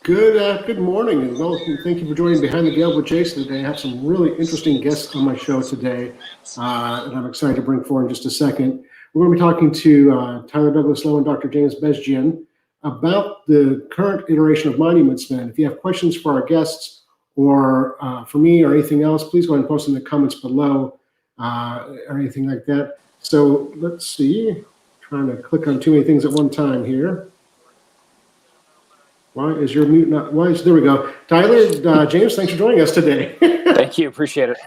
Good morning, and welcome. Thank you for joining Behind the Gavel with Jason today. I have some really interesting guests on my show today, and I'm excited to bring forward in just a second. We're going to be talking to Tyler Douglas Lowe and Dr. James Bezjian about the current iteration of Monuments Men. If you have questions for our guests or for me or anything else, please go ahead and post in the comments below or anything like that. So let's see. Trying to click on too many things at one time here. Why is your mute not? There we go. Tyler, James, thanks for joining us today. Thank you. Appreciate it.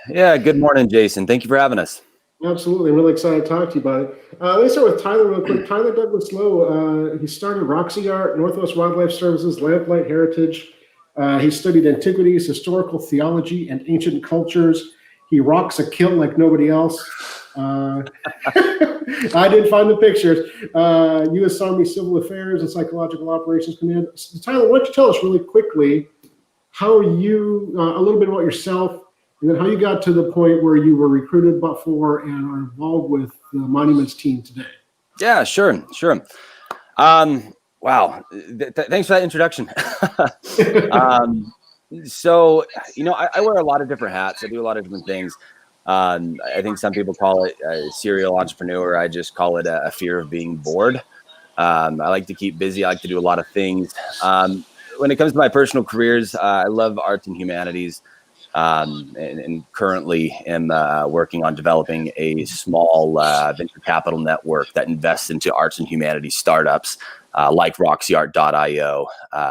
Yeah. Good morning, Jason. Thank you for having us. Absolutely. I'm really excited to talk to you about it. Let me start with Tyler real quick. Tyler Douglas Lowe, he started Roxy Art, Northwest Wildlife Services, Lamplight Heritage. He studied antiquities, historical theology, and ancient cultures. He rocks a kilt like nobody else. I didn't find the pictures. U.S. Army Civil Affairs and Psychological Operations Command. Tyler, why don't you tell us really quickly how you, a little bit about yourself, and then how you got to the point where you were recruited for and are involved with the Monuments team today. Yeah, sure. Wow. Thanks for that introduction. So, I wear a lot of different hats. I do a lot of different things. I think some people call it a serial entrepreneur. I just call it a fear of being bored. I like to keep busy. I like to do a lot of things. When it comes to my personal careers, I love arts and humanities, and currently am working on developing a small venture capital network that invests into arts and humanities startups like RoxyArt.io,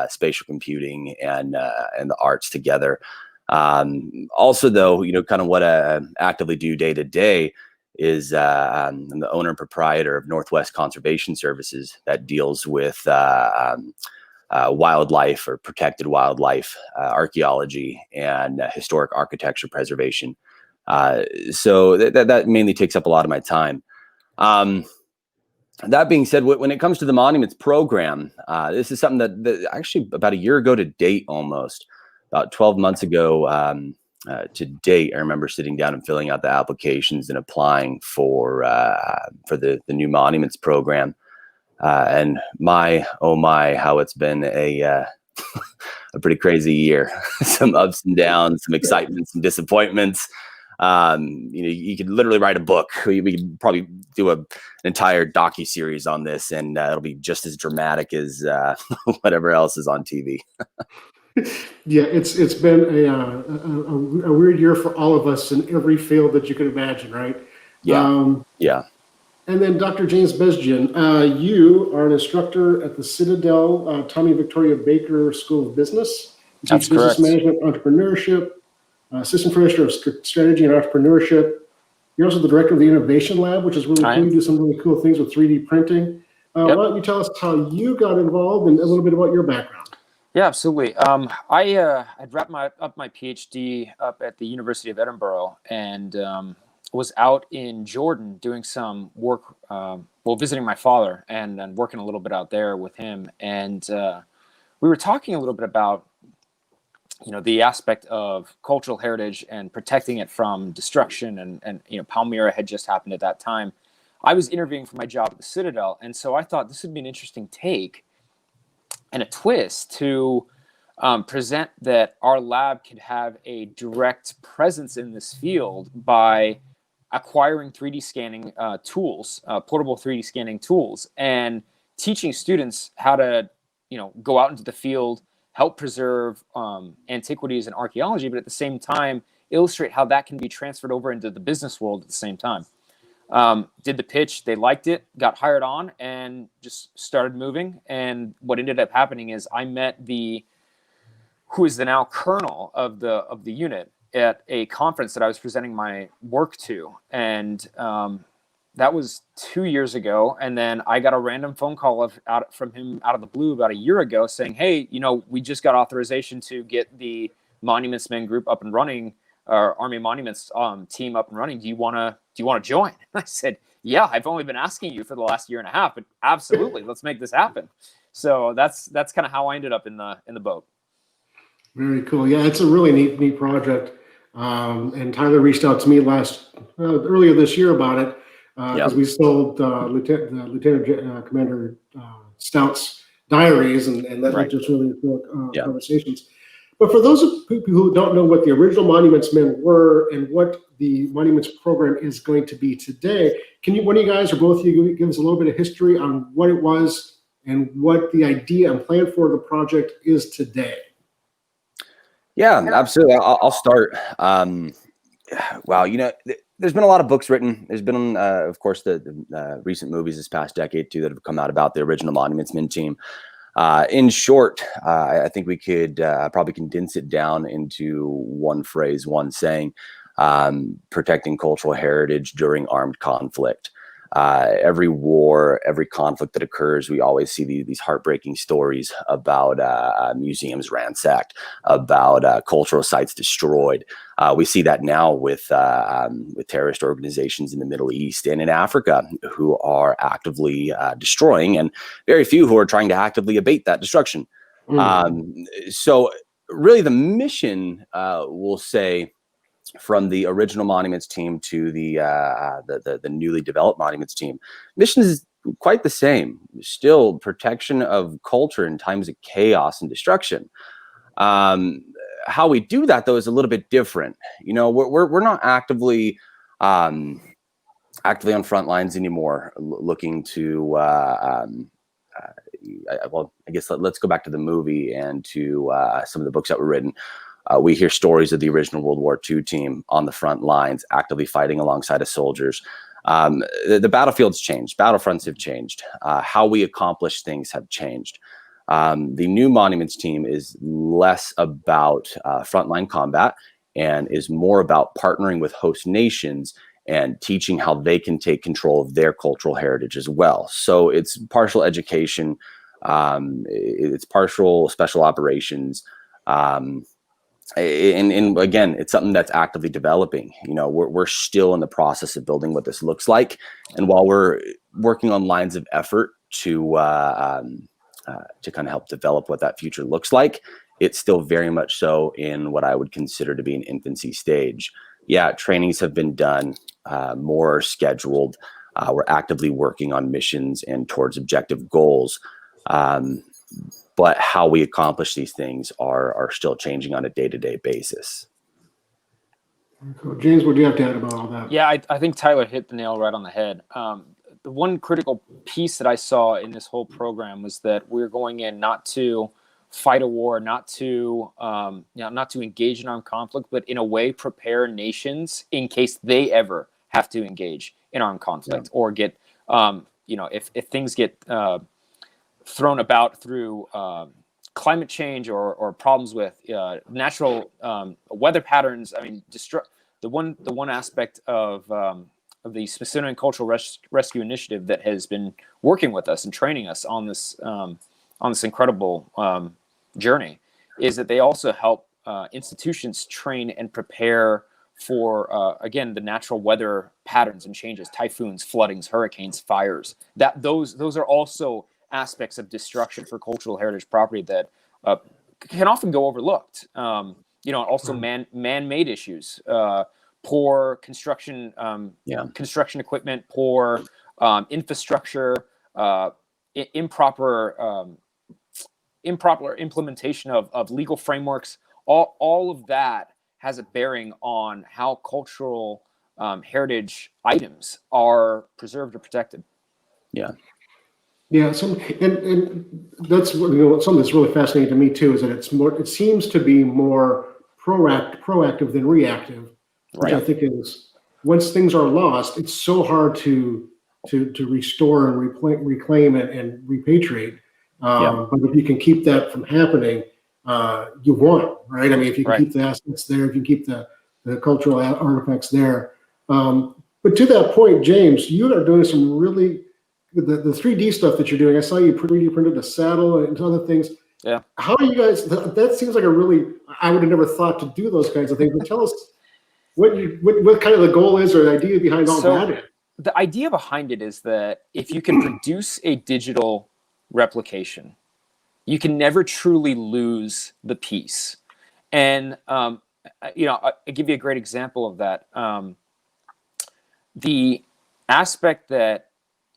spatial computing, and the arts together. Also, though, kind of what I actively do day to day is I'm the owner and proprietor of Northwest Conservation Services that deals with wildlife or protected wildlife, archaeology, and historic architecture preservation. So that mainly takes up a lot of my time. That being said, when it comes to the Monuments program, this is something that actually about a year ago to date, almost about 12 months ago to date, I remember sitting down and filling out the applications and applying for the new Monuments program. And oh my, how it's been a pretty crazy year. Some ups and downs, some excitement, some disappointments. You could literally write a book. We could probably do an entire docu-series on this, and it'll be just as dramatic as whatever else is on TV. Yeah, it's been a weird year for all of us in every field that you could imagine, right? Yeah. And then Dr. James Bezjian, you are an instructor at the Citadel Tommy Victoria Baker School of Business. You That's teach business correct. management, entrepreneurship, assistant professor of strategy and entrepreneurship. You're also the director of the Innovation Lab, which is really cool. You do some really cool things with 3D printing. Why don't you tell us how you got involved and a little bit about your background? Yeah, absolutely. I'd wrapped up my PhD up at the University of Edinburgh, and was out in Jordan doing some work, visiting my father and working a little bit out there with him. And we were talking a little bit about, the aspect of cultural heritage and protecting it from destruction. And Palmyra had just happened at that time. I was interviewing for my job at the Citadel. And so I thought this would be an interesting take and a twist to present that our lab could have a direct presence in this field by acquiring 3D scanning tools, portable 3D scanning tools, and teaching students how to, go out into the field, help preserve antiquities and archaeology, but at the same time, illustrate how that can be transferred over into the business world at the same time. Did the pitch, they liked it, got hired on, and just started moving. And what ended up happening is I met who is the now colonel of the unit at a conference that I was presenting my work to. And that was 2 years ago. And then I got a random phone call from him out of the blue about a year ago saying, hey, we just got authorization to get the Monuments Men group up and running, our Army Monuments team up and running. Do you want to join? I said, yeah, I've only been asking you for the last year and a half, but absolutely, let's make this happen. So that's kind of how I ended up in the boat. Very cool. Yeah, it's a really neat project. And Tyler reached out to me earlier this year about it because we sold Lieutenant Commander Stout's diaries, and that Right. just really cool Yeah. conversations. But for those of people who don't know what the original Monuments Men were and what the Monuments program is going to be today, can you, one of you guys or both of you, give us a little bit of history on what it was and what the idea and plan for the project is today? Yeah, absolutely. I'll start. Wow, there's been a lot of books written. There's been, of course, the recent movies this past decade too that have come out about the original Monuments Men team. In short, I think we could probably condense it down into one phrase, one saying: protecting cultural heritage during armed conflict. Every war, every conflict that occurs, we always see these heartbreaking stories about museums ransacked, about cultural sites destroyed. We see that now with terrorist organizations in the Middle East and in Africa who are actively destroying, and very few who are trying to actively abate that destruction. So really the mission, we'll say, from the original Monuments team to the newly developed Monuments team, mission is quite the same. Still protection of culture in times of chaos and destruction. How we do that though is a little bit different. We're not actively on front lines anymore, looking to well, I guess let's go back to the movie and to some of the books that were written. We hear stories of the original World War II team on the front lines, actively fighting alongside of soldiers. The battlefield's changed. Battlefronts have changed. How we accomplish things have changed. The new Monuments team is less about frontline combat and is more about partnering with host nations and teaching how they can take control of their cultural heritage as well. So it's partial education. It's partial special operations. And again, it's something that's actively developing. We're still in the process of building what this looks like. And while we're working on lines of effort to kind of help develop what that future looks like, it's still very much so in what I would consider to be an infancy stage. Yeah, trainings have been done, more are scheduled. We're actively working on missions and towards objective goals. But how we accomplish these things are still changing on a day-to-day basis. Cool. James, what do you have to add about all that? Yeah, I think Tyler hit the nail right on the head. The one critical piece that I saw in this whole program was that we're going in not to fight a war, not to engage in armed conflict, but in a way prepare nations in case they ever have to engage in armed conflict or get, if things get thrown about through climate change or problems with natural weather patterns. I mean, the one aspect of the Smithsonian Cultural Rescue Initiative that has been working with us and training us on this incredible journey is that they also help institutions train and prepare for again the natural weather patterns and changes, typhoons, floodings, hurricanes, fires. Those are also aspects of destruction for cultural heritage property that can often go overlooked. Also man-made issues, poor construction, construction equipment, poor infrastructure, improper implementation of legal frameworks. All of that has a bearing on how cultural heritage items are preserved or protected. Yeah, and that's something that's really fascinating to me too. Is that it seems to be more proactive than reactive, which I think is, once things are lost, it's so hard to restore and reclaim and repatriate. But if you can keep that from happening, you won, right? I mean, if you can keep the assets there, if you keep the cultural artifacts there. But to that point, James, you are doing some really the 3D stuff that you're doing. I saw you 3D printed a saddle and other things. Yeah. How do you guys? That seems like I would have never thought to do those kinds of things. But tell us what kind of the goal is or the idea behind all that. The idea behind it is that if you can produce a digital replication, you can never truly lose the piece. And I'll give you a great example of that. The aspect that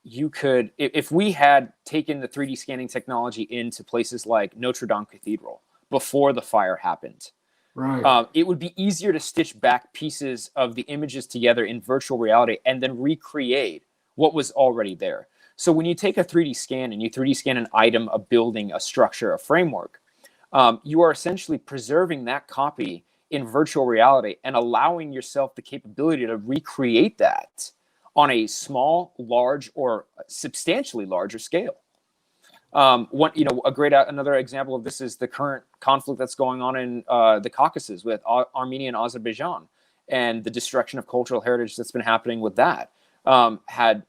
you could, if we had taken the 3D scanning technology into places like Notre Dame Cathedral before the fire happened, right. It would be easier to stitch back pieces of the images together in virtual reality and then recreate what was already there. So when you take a 3D scan and you 3D scan an item, a building, a structure, a framework, you are essentially preserving that copy in virtual reality and allowing yourself the capability to recreate that on a small, large, or substantially larger scale. Another example of this is the current conflict that's going on in the Caucasus with Armenia and Azerbaijan, and the destruction of cultural heritage that's been happening with that. Had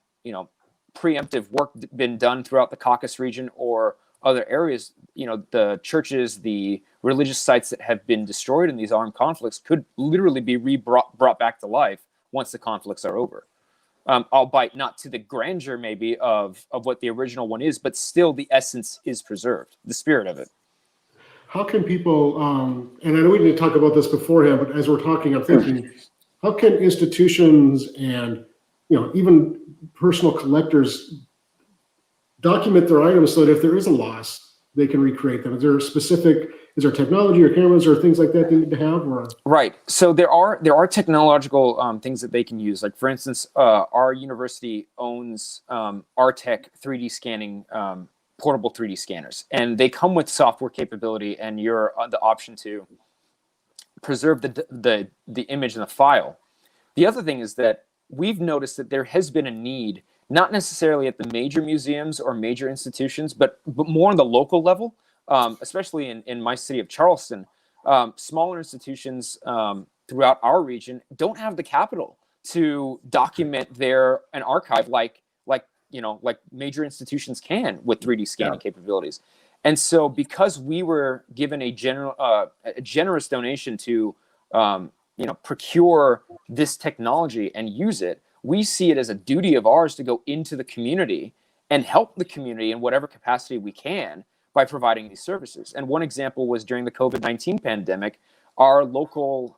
preemptive work been done throughout the Caucasus region or other areas, the churches, the religious sites that have been destroyed in these armed conflicts could literally be brought back to life once the conflicts are over. Albeit not to the grandeur maybe of what the original one is, but still the essence is preserved, the spirit of it. How can people, and I know we didn't talk about this beforehand, but as we're talking, I'm thinking, how can institutions and even personal collectors document their items so that if there is a loss, they can recreate them? Is there technology or cameras or things like that they need to have? Or? Right. So there are technological things that they can use. Like, for instance, our university owns Artec 3D scanning, portable 3D scanners, and they come with software capability, and you're the option to preserve the image in the file. The other thing is that we've noticed that there has been a need, not necessarily at the major museums or major institutions, but more on the local level. Especially in my city of Charleston, smaller institutions throughout our region don't have the capital to document an archive like major institutions can with 3D scanning capabilities. And so, because we were given a generous donation to procure this technology and use it, we see it as a duty of ours to go into the community and help the community in whatever capacity we can by providing these services. And one example was during the COVID-19 pandemic, our local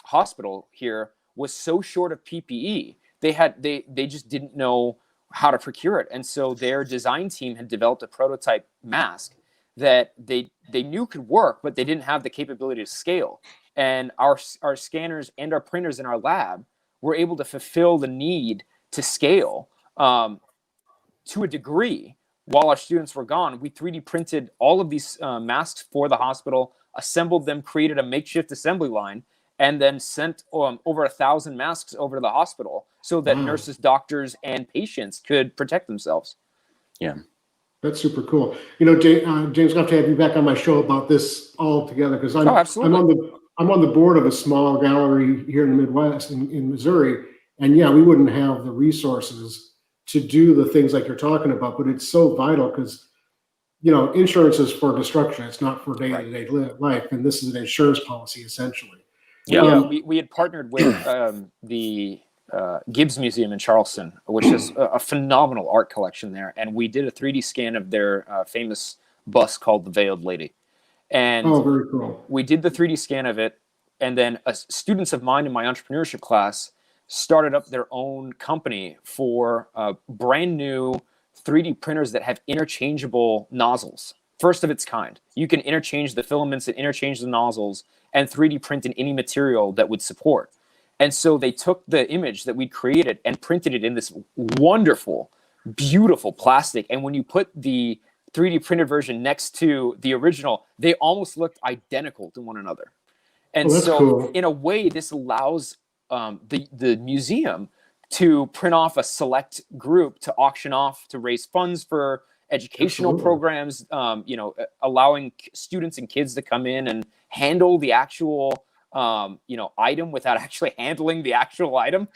hospital here was so short of PPE, they just didn't know how to procure it. And so their design team had developed a prototype mask that they knew could work, but they didn't have the capability to scale. And our scanners and our printers in our lab were able to fulfill the need to scale to a degree. While our students were gone, we 3D printed all of these masks for the hospital, assembled them, created a makeshift assembly line, and then sent over 1,000 masks over to the hospital so that nurses, doctors, and patients could protect themselves. Yeah. That's super cool. James, I'm going to have you back on my show about this all together, because I'm on the board of a small gallery here in the Midwest in Missouri, and we wouldn't have the resources to do the things like you're talking about, but it's so vital because, insurance is for destruction. It's not for day-to-day life. And this is an insurance policy, essentially. Yeah, we had partnered with the Gibbs Museum in Charleston, which is a phenomenal art collection there. And we did a 3D scan of their famous bust called the Veiled Lady. And very cool. We did the 3D scan of it. And then students of mine in my entrepreneurship class started up their own company for brand new 3D printers that have interchangeable nozzles. First of its kind. You can interchange the filaments and interchange the nozzles and 3D print in any material that would support. And so they took the image that we created and printed it in this wonderful, beautiful plastic. And when you put the 3D printed version next to the original, they almost looked identical to one another. And so cool. In a way, this allows the museum to print off a select group to auction off to raise funds for educational programs, allowing students and kids to come in and handle the actual item without actually handling the actual item.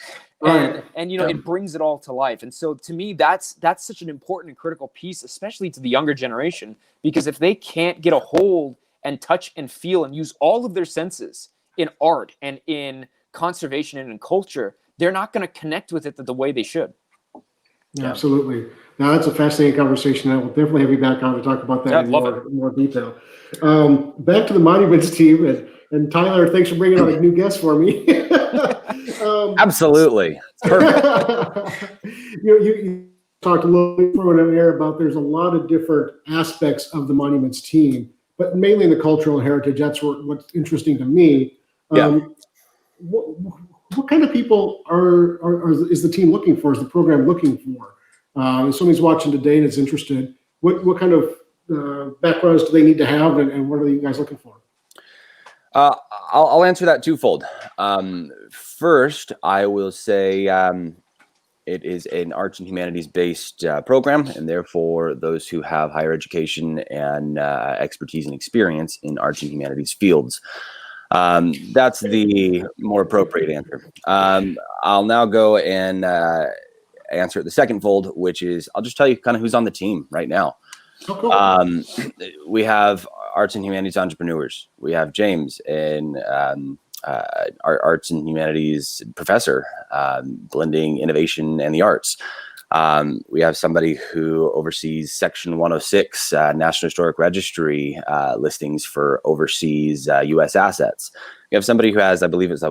And it brings it all to life. And so to me, that's such an important and critical piece, especially to the younger generation, because if they can't get a hold and touch and feel and use all of their senses in art and in conservation and in culture, they're not going to connect with it the way they should. Yeah, absolutely. Now that's a fascinating conversation. I will definitely have you back on to talk about that in more detail. Back to the monuments team, and Tyler, thanks for bringing on a new guest for me. Absolutely. Perfect. talked a little bit before in there about there's a lot of different aspects of the monuments team, but mainly in the cultural heritage. That's what's interesting to me. Yeah. What kind of people is the team looking for? Is the program looking for? If somebody's watching today and is interested, what kind of backgrounds do they need to have, and what are you guys looking for? I'll answer that twofold. First, I will say it is an arts and humanities based program, and therefore those who have higher education and expertise and experience in arts and humanities fields. That's the more appropriate answer. I'll now go and answer the second fold, which is I'll just tell you kind of who's on the team right now. Oh, cool. We have arts and humanities entrepreneurs. We have James, an arts and humanities professor, blending innovation and the arts. We have somebody who oversees Section 106, National Historic Registry listings for overseas U.S. assets. We have somebody who has, I believe it's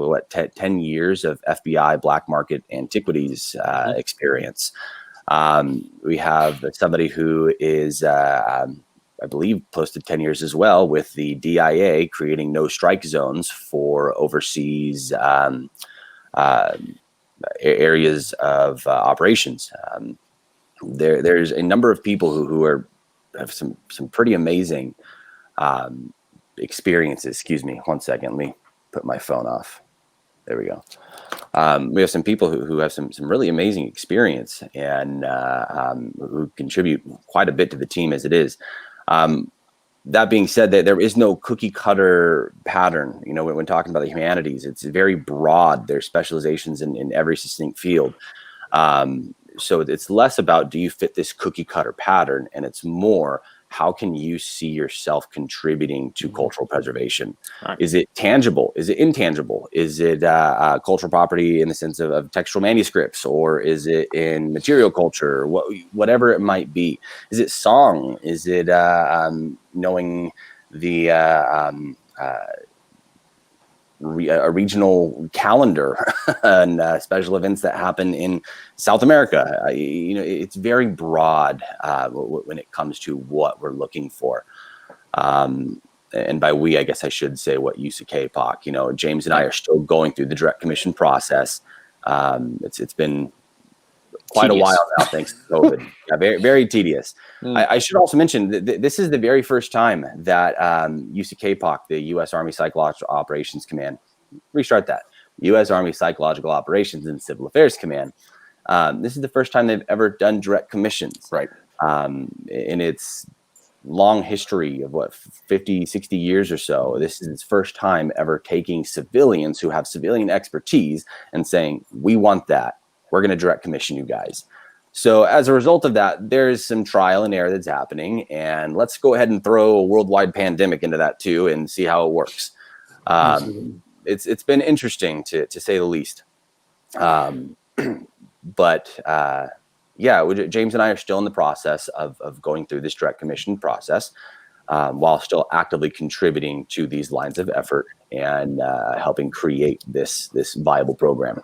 10 years of FBI black market antiquities experience. We have somebody who is, I believe, close to 10 years as well with the DIA creating no strike zones for overseas areas of operations. There's a number of people who have some pretty amazing experiences. Excuse me, 1 second. Let me put my phone off. There we go. We have some people who have some really amazing experience and who contribute quite a bit to the team as it is. That being said, that there is no cookie cutter pattern. You know, when talking about the humanities, it's very broad. There's specializations in every distinct field. So it's less about, do you fit this cookie cutter pattern? And it's more, how can you see yourself contributing to cultural preservation? Right. Is it tangible? Is it intangible? Is it cultural property in the sense of textual manuscripts, or is it in material culture? Whatever it might be. Is it song? Is it knowing the a regional calendar and special events that happen in South America? You know, it's very broad when it comes to what we're looking for. And by we, I guess I should say what USACAPOC. You know, James and I are still going through the direct commission process. It's been quite tedious. A while now, thanks to COVID. Yeah, very, very tedious. I should also mention that this is the very first time that USACAPOC, the U.S. Army Psychological Operations Command, restart that, U.S. Army Psychological Operations and Civil Affairs Command, this is the first time they've ever done direct commissions. Right. In its long history of 50, 60 years or so, this is its first time ever taking civilians who have civilian expertise and saying, we want that. We're going to direct commission you guys. So as a result of that, there's some trial and error that's happening, and let's go ahead and throw a worldwide pandemic into that too and see how it works. It's been interesting to say the least. But James and I are still in the process of going through this direct commission process, while still actively contributing to these lines of effort and helping create this viable program.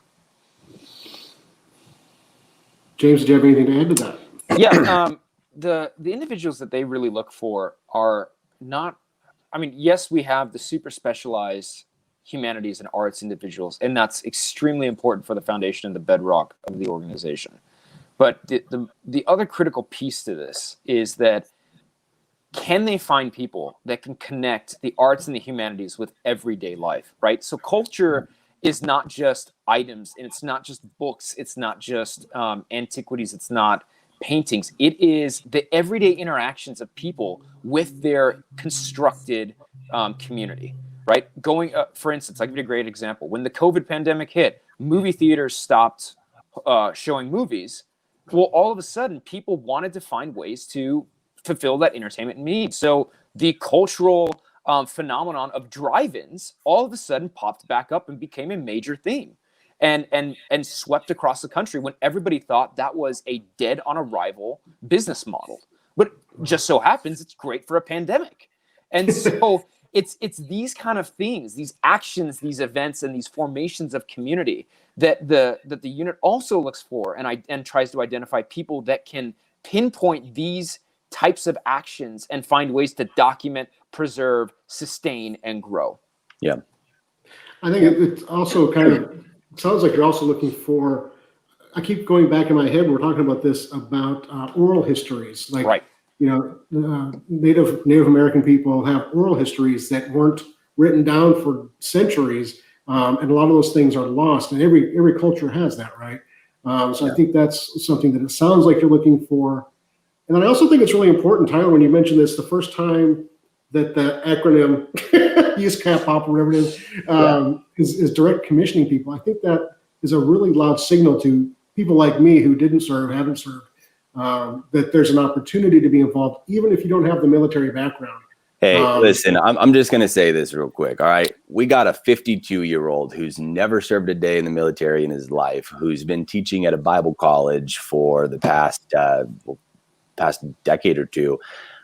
James, do you have anything to add to that? Yeah, the individuals that they really look for are not, I mean, yes, we have the super specialized humanities and arts individuals, and that's extremely important for the foundation and the bedrock of the organization. But the other critical piece to this is that, can they find people that can connect the arts and the humanities with everyday life, right? So culture is not just items, and it's not just books, it's not just antiquities, it's not paintings. It is the everyday interactions of people with their constructed community, right? For instance, I'll give you a great example. When the COVID pandemic hit, movie theaters stopped showing movies. Well, all of a sudden, people wanted to find ways to fulfill that entertainment need. So the cultural phenomenon of drive-ins all of a sudden popped back up and became a major theme, and swept across the country when everybody thought that was a dead on arrival business model. But just so happens it's great for a pandemic. And so it's these kind of things, these actions, these events, and these formations of community that the unit also looks for and tries to identify people that can pinpoint these types of actions and find ways to document, preserve, sustain, and grow. Yeah. I think it's also kind of sounds like you're also looking for. I keep going back in my head. We're talking about this about oral histories, like Right. Native American people have oral histories that weren't written down for centuries, and a lot of those things are lost. And every culture has that, right? So I think that's something that it sounds like you're looking for. And then I also think it's really important, Tyler, when you mentioned this, the first time that the acronym USACAPOC, whatever it is direct commissioning people. I think that is a really loud signal to people like me who didn't serve, haven't served, that there's an opportunity to be involved, even if you don't have the military background. Hey, listen, I'm just going to say this real quick. All right. We got a 52-year-old who's never served a day in the military in his life, who's been teaching at a Bible college for the past decade or two,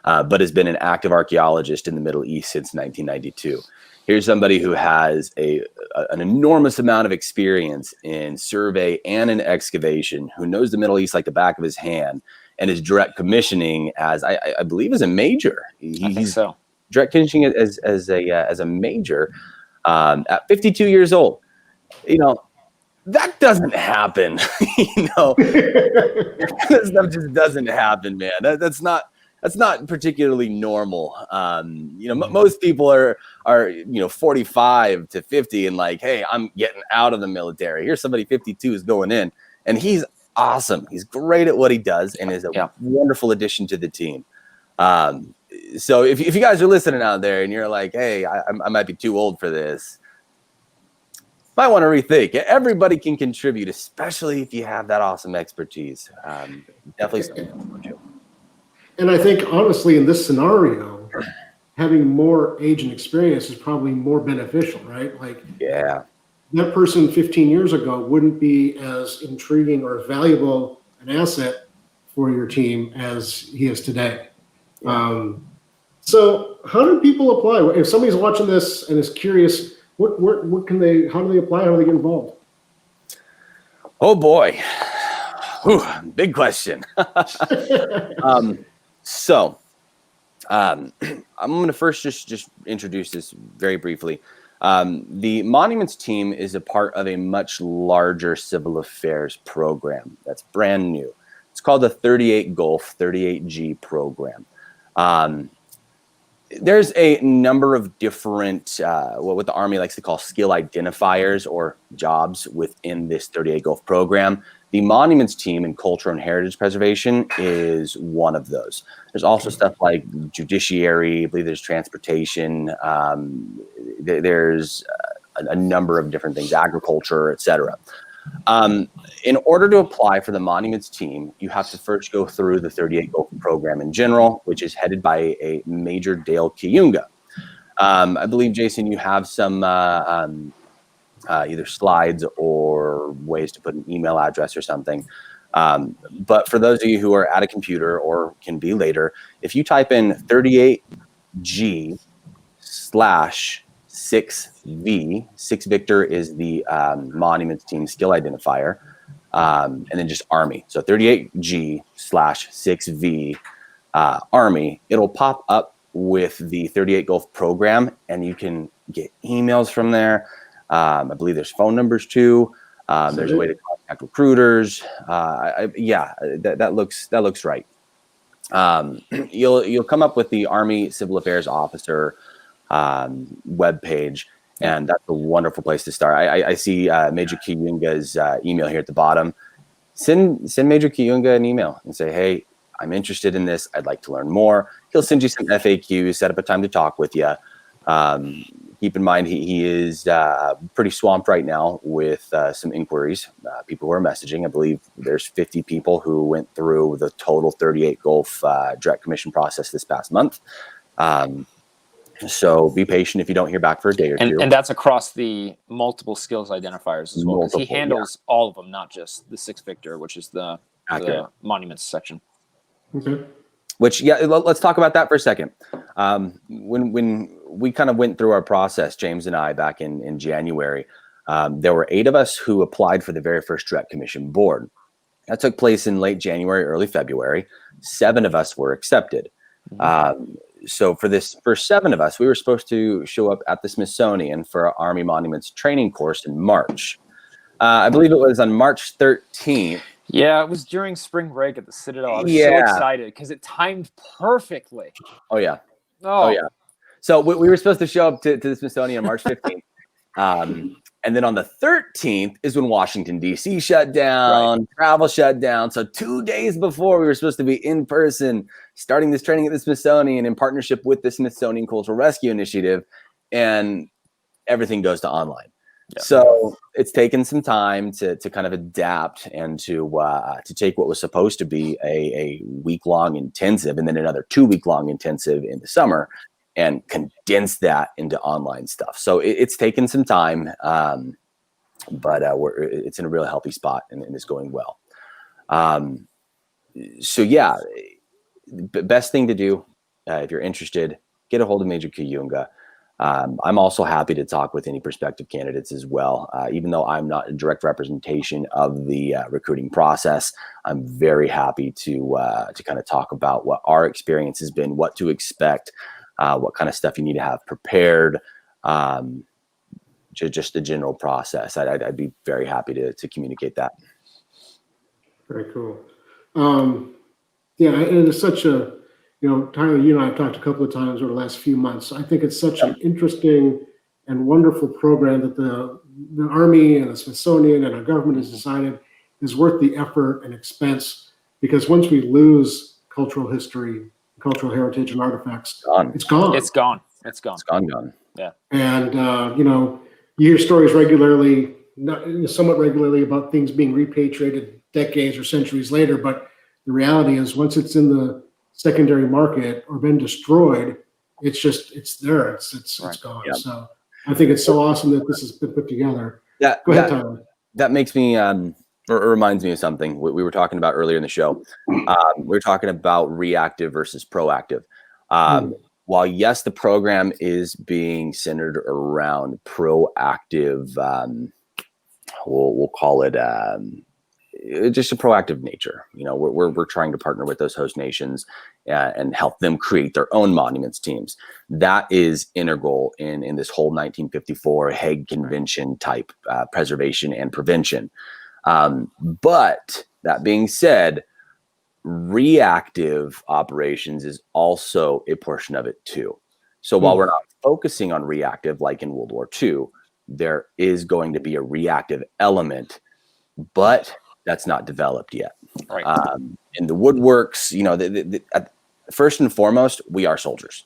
but has been an active archaeologist in the Middle East since 1992. Here's somebody who has an enormous amount of experience in survey and in excavation, who knows the Middle East like the back of his hand, and is direct commissioning as I believe as a major. I think so. Direct commissioning as a major at 52 years old. That doesn't happen. That stuff just doesn't happen, man. That's not particularly normal. Most people are 45 to 50 and like, hey, I'm getting out of the military. Here's somebody 52 is going in, and he's awesome. He's great at what he does and is a wonderful addition to the team. So if you guys are listening out there and you're like, hey, I might be too old for this, might want to rethink. Everybody can contribute, especially if you have that awesome expertise. Definitely something to look at. And I think, honestly, in this scenario, having more age and experience is probably more beneficial, right? Like, that person 15 years ago wouldn't be as intriguing or valuable an asset for your team as he is today. So how do people apply? If somebody's watching this and is curious, how do they apply? How do they get involved? Oh boy. Whew, big question. So I'm going to first just introduce this very briefly. The Monuments team is a part of a much larger civil affairs program that's brand new. It's called the 38 Gulf 38G program. There's a number of different, what the Army likes to call skill identifiers or jobs within this 38 Gulf program. The Monuments team in cultural and heritage preservation is one of those. There's also stuff like judiciary, I believe there's transportation, there's a number of different things, agriculture, et cetera. In order to apply for the Monuments team, you have to first go through the 38 Gulf program in general, which is headed by a Major Dale Kiyunga. I believe, Jason, you have some either slides or ways to put an email address or something. But for those of you who are at a computer or can be later, if you type in 38G/6V, 6 Victor is the Monuments team skill identifier, and then just Army. So 38G/6V Army, it'll pop up with the 38 Gulf program, and you can get emails from there. I believe there's phone numbers too. There's a way to contact recruiters. That looks right. You'll come up with the Army Civil Affairs Officer webpage, and that's a wonderful place to start. I see Major Kiyunga's email here at the bottom. Send Major Kiyunga an email and say, hey, I'm interested in this. I'd like to learn more. He'll send you some FAQs, set up a time to talk with you. Keep in mind, he is pretty swamped right now with some inquiries, people who are messaging. I believe there's 50 people who went through the total 38 Gulf direct commission process this past month. So be patient if you don't hear back for a day or two. And that's across the multiple skills identifiers as well, because he handles all of them, not just the 6 Victor, which is the Monuments section. Okay. Which, let's talk about that for a second. When we kind of went through our process, James and I, back in January, There were 8 of us who applied for the very first direct commission board. That took place in late January, early February. 7 of us were accepted. So for this first 7 of us, we were supposed to show up at the Smithsonian for our Army Monuments training course in March. I believe it was on March 13th. Yeah, it was during spring break at the Citadel. I was so excited because it timed perfectly. Oh, yeah. Oh, yeah. So we were supposed to show up to the Smithsonian on March 15th. And then on the 13th is when Washington, D.C. shut down, travel shut down. So 2 days before we were supposed to be in person, starting this training at the Smithsonian in partnership with the Smithsonian Cultural Rescue Initiative, and everything goes to online. Yeah. So it's taken some time to kind of adapt and to take what was supposed to be a week-long intensive and then another 2-week-long intensive in the summer and condense that into online stuff. So it's taken some time, but it's in a really healthy spot and it's going well. So yeah, best thing to do if you're interested, get a hold of Major Kuyunga. I'm also happy to talk with any prospective candidates as well. Even though I'm not a direct representation of the recruiting process, I'm very happy to kind of talk about what our experience has been, what to expect, what kind of stuff you need to have prepared, just the general process. I'd be very happy to communicate that. Very cool. Yeah, and it's such a, Tyler, you and I have talked a couple of times over the last few months. I think it's such an interesting and wonderful program that the Army and the Smithsonian and our government has decided is worth the effort and expense, because once we lose cultural history, cultural heritage and artifacts, it's gone. It's gone. It's gone. It's gone. Yeah. And, you hear stories regularly, somewhat regularly, about things being repatriated decades or centuries later. But the reality is once it's in the secondary market or been destroyed, it's there. It's gone. Yeah. So I think it's so awesome that this has been put together. Yeah. Go ahead, Tyler. That makes me, or reminds me of something we were talking about earlier in the show. We were talking about reactive versus proactive. While yes, the program is being centered around proactive, we'll call it just a proactive nature. We're trying to partner with those host nations and help them create their own monuments teams. That is integral in this whole 1954 Hague Convention type preservation and prevention. But that being said, reactive operations is also a portion of it too. So while we're not focusing on reactive like in World War II, there is going to be a reactive element, but that's not developed yet. Right. In the woodworks, first and foremost, we are soldiers.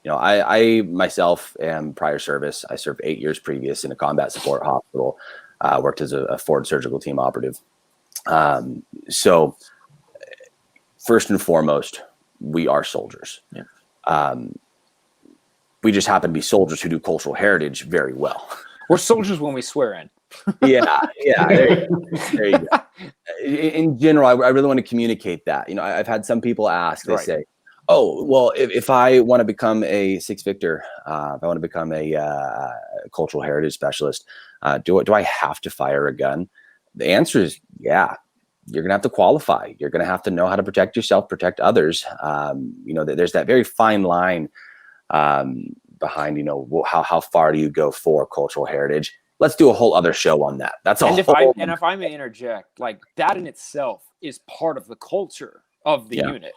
I myself am prior service. I served 8 years previous in a combat support hospital. Worked as a Ford surgical team operative. So first and foremost, we are soldiers. Yeah. We just happen to be soldiers who do cultural heritage very well. We're soldiers when we swear in. Yeah. There you go. In general, I really want to communicate that. I've had some people ask, they say, oh, well, if I want to become a Six Victor, if I want to become a cultural heritage specialist, do I have to fire a gun? The answer is, yeah. You're going to have to qualify. You're going to have to know how to protect yourself, protect others. There's that very fine line behind, how far do you go for cultural heritage? Let's do a whole other show on that. If I may interject, like that in itself is part of the culture of the unit,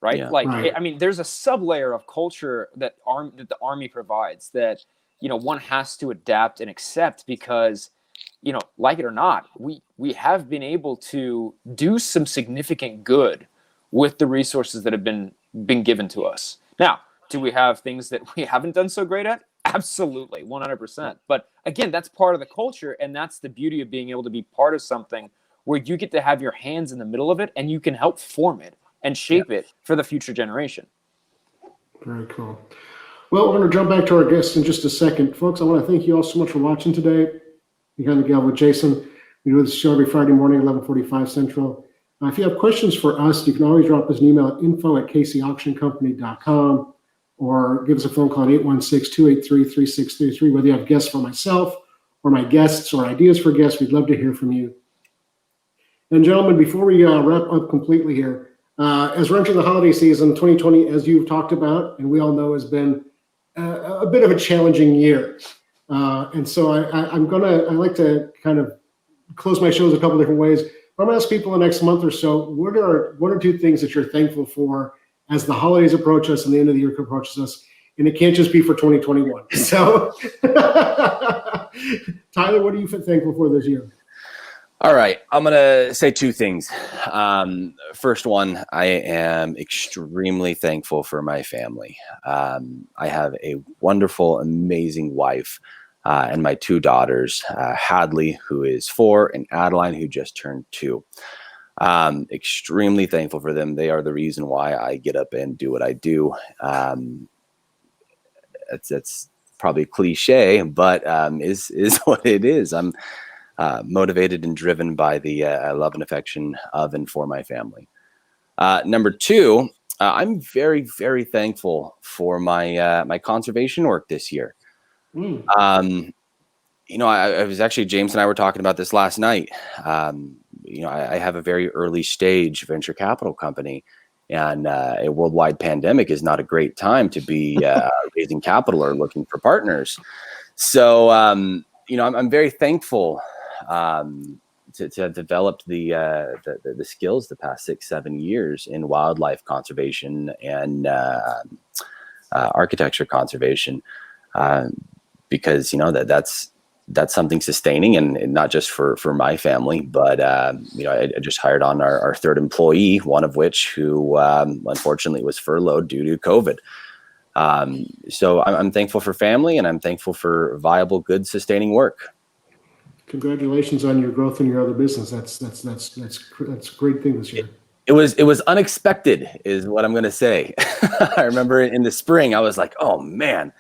right? Yeah. There's a sub-layer of culture that the Army provides that, one has to adapt and accept because, like it or not, we have been able to do some significant good with the resources that have been given to us. Now, do we have things that we haven't done so great at? Absolutely, 100%. But again, that's part of the culture, and that's the beauty of being able to be part of something where you get to have your hands in the middle of it, and you can help form it and shape it for the future generation. Very cool. Well, we're going to jump back to our guests in just a second. Folks, I want to thank you all so much for watching today. Behind the Gavel with Jason. We do this show every Friday morning, 11:45 Central. If you have questions for us, you can always drop us an email at info@kcauctioncompany.com or give us a phone call at 816-283-3633, whether you have guests for myself or my guests or ideas for guests, we'd love to hear from you. And gentlemen, before we wrap up completely here, as we're entering the holiday season, 2020, as you've talked about, and we all know, has been a bit of a challenging year. And so I like to kind of close my shows a couple different ways. I'm going to ask people in the next month or so, what are one or two things that you're thankful for as the holidays approach us and the end of the year approaches us? And it can't just be for 2021. So, Tyler, what are you thankful for this year? All right, I'm going to say two things. First one, I am extremely thankful for my family. I have a wonderful, amazing wife and my two daughters, Hadley, who is 4, and Adeline, who just turned 2. Extremely thankful for them. They are the reason why I get up and do what I do. That's probably cliche, but is what it is. I'm motivated and driven by the love and affection of and for my family. Number 2, I'm very, very thankful for my conservation work this year. I was actually, James and I were talking about this last night. I have a very early stage venture capital company, and a worldwide pandemic is not a great time to be raising capital or looking for partners. So, I'm very thankful to have developed the skills the past 6-7 years in wildlife conservation and architecture conservation, because that's something sustaining and not just for my family, but I just hired on our 3rd employee, one of which who unfortunately was furloughed due to COVID. So I'm thankful for family, and I'm thankful for viable, good, sustaining work. Congratulations on your growth in your other business. That's a great thing this year. It was unexpected, is what I'm going to say. I remember in the spring, I was like, oh man,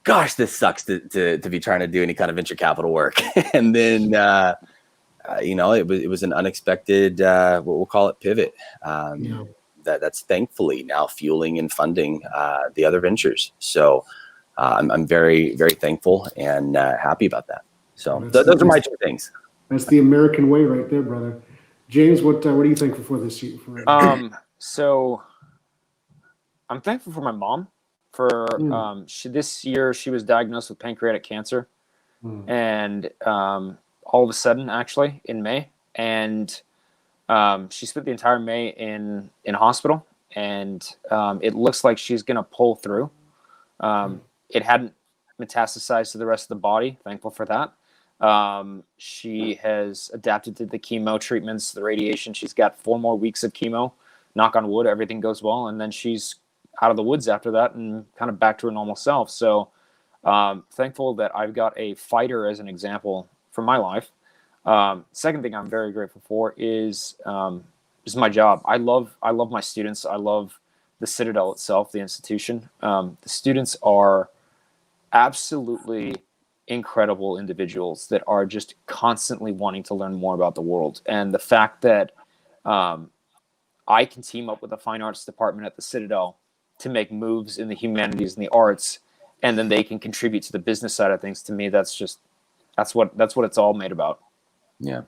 gosh, this sucks to be trying to do any kind of venture capital work. And then, it was an unexpected, what we'll call it, pivot. That's thankfully now fueling and funding the other ventures. So I'm very, very thankful and happy about that. So those are my 2 things. That's the American way right there, brother. James, what are you thankful for this year? So I'm thankful for my mom. This year she was diagnosed with pancreatic cancer, and all of a sudden, actually, in May, and she spent the entire May in hospital, and it looks like she's gonna pull through. It hadn't metastasized to the rest of the body. Thankful for that. She has adapted to the chemo treatments, the radiation. She's got 4 more weeks of chemo. Knock on wood, everything goes well, and then she's out of the woods after that and kind of back to her normal self. So thankful that I've got a fighter as an example for my life. Second thing I'm very grateful for is my job. I love my students. I love the Citadel itself, the institution. The students are absolutely incredible individuals that are just constantly wanting to learn more about the world. And the fact that I can team up with the fine arts department at the Citadel to make moves in the humanities and the arts, and then they can contribute to the business side of things, to me, that's what it's all made about. Yeah.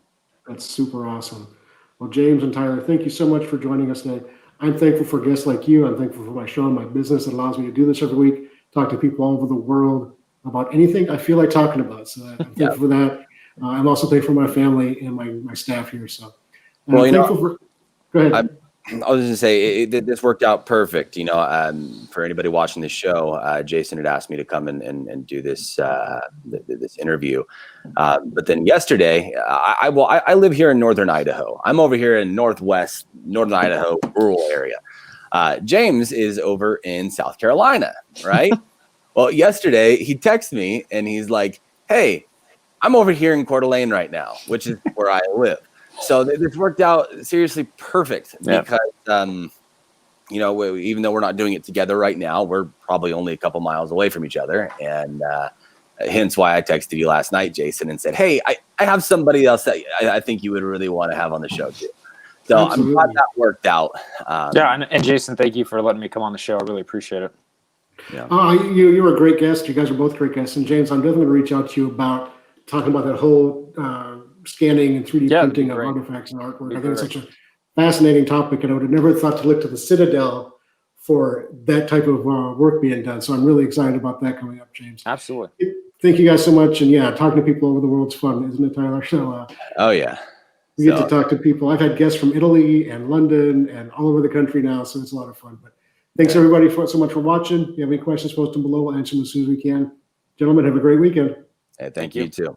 That's super awesome. Well, James and Tyler, thank you so much for joining us today. I'm thankful for guests like you. I'm thankful for my show and my business that allows me to do this every week, talk to people all over the world about anything I feel like talking about. So I'm thankful for that. I'm also thankful for my family and my staff here. So well, go ahead. I was going to say this worked out perfect. For anybody watching this show, Jason had asked me to come and do this this interview. But then yesterday, I live here in northern Idaho. I'm over here in northern Idaho, rural area. James is over in South Carolina, right? Well, yesterday he texted me and he's like, "Hey, I'm over here in Coeur d'Alene right now," which is where I live. So this worked out seriously perfect because, even though we're not doing it together right now, we're probably only a couple miles away from each other. And hence why I texted you last night, Jason, and said, "Hey, I have somebody else that I think you would really want to have on the show too." So absolutely. I'm glad that worked out. And Jason, thank you for letting me come on the show. I really appreciate it. Yeah. You were a great guest. You guys are both great guests. And James, I'm definitely going to reach out to you about talking about that whole scanning and 3D Yeah, that'd printing be of great. artifacts and artwork. Be I think it's great. such a fascinating topic, and I would have never thought to look to the Citadel for that type of work being done. So I'm really excited about that coming up, James. Absolutely. Thank you guys so much. And yeah, talking to people over the world's fun, isn't it, Tyler? So Oh yeah. we get to talk to people. I've had guests from Italy and London and all over the country now, so it's a lot of fun. But thanks everybody so much for watching. If you have any questions, post them below. We'll answer them as soon as we can. Gentlemen, have a great weekend. Hey, thank you too.